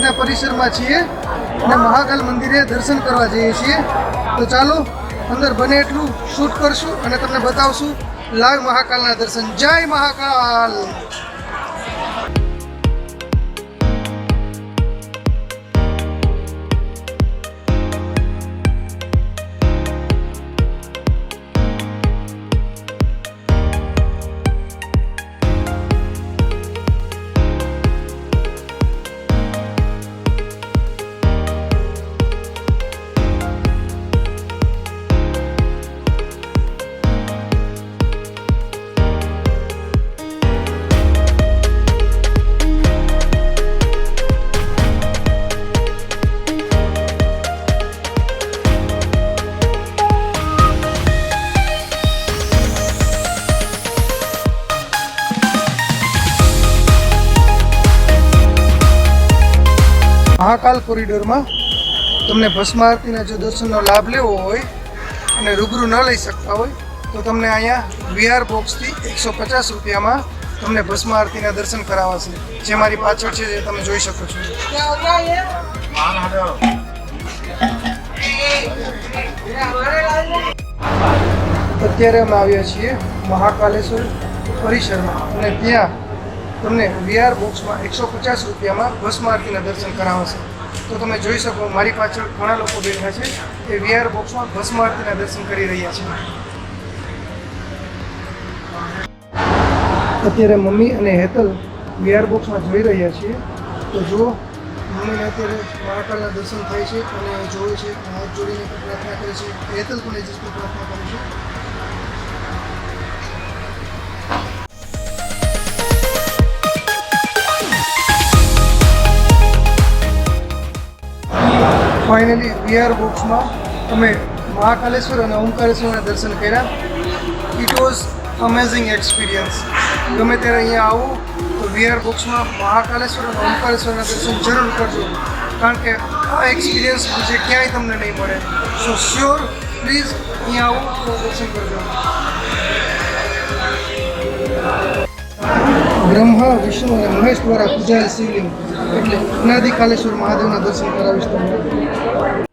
મંદિરના પરિસરમાં છીએ અને મહાકાલ મંદિરે દર્શન કરવા જઈએ છીએ. તો ચાલો અંદર બને એટલું શૂટ કરશું અને તમને બતાવશું લાઈવ મહાકાલના દર્શન. જય મહાકાલ. મહાકાલ કોરિડોરમાં તમને ભસ્મ આરતીના જો દર્શનનો લાભ લેવો હોય અને રૂબરૂ ન લઈ શકતા હોય તો તમને અહીંયા VR બોક્સથી 150 રૂપિયામાં તમને ભસ્મ આરતીના દર્શન કરાવાશે. જે મારી પાછળ છે જે તમે જોઈ શકો છો. અત્યારે અમે આવ્યા છીએ મહાકાલેશ્વર પરિસરમાં અને ત્યાં તમને VR બોક્સમાં 150 રૂપિયામાં ભસ્મ આરતીના દર્શન કરાવશે. તો તમે જોઈ શકો મારી પાછળ ઘણા લોકો બેઠા છે એ VR બોક્સમાં ભસ્મ આરતીના દર્શન કરી રહ્યા છે. અત્યારે મમ્મી અને હેતલ VR બોક્સમાં જોઈ રહ્યા છીએ. તો જુઓ મમ્મીને અત્યારે મહાકાલના દર્શન થાય છે અને જોવે છે, હાથ જોડીને પ્રાર્થના કરે છે. હેતલ પણ એ જ પ્રાર્થના કરે છે. ફાઇનલી VR બોક્સમાં અમે મહાકાલેશ્વર અને ઓમકારેશ્વરના દર્શન કર્યા. It was amazing experience. ગમે ત્યારે અહીંયા આવો તો VR બોક્સમાં મહાકાલેશ્વર અને ઓમકારેશ્વરના દર્શન જરૂર કરજો, કારણ કે આ એક્સપિરિયન્સ બીજે ક્યાંય તમને નહીં મળે. સો શ્યોર પ્લીઝ અહીંયા આવો તો દર્શન કરજો. બ્રહ્મા, વિષ્ણુ અને મહેશ દ્વારા પૂજાયેલ શિવલિંગ એટલે અનાદિ કાલેશ્વર મહાદેવના દર્શન કરાવીશ તમને.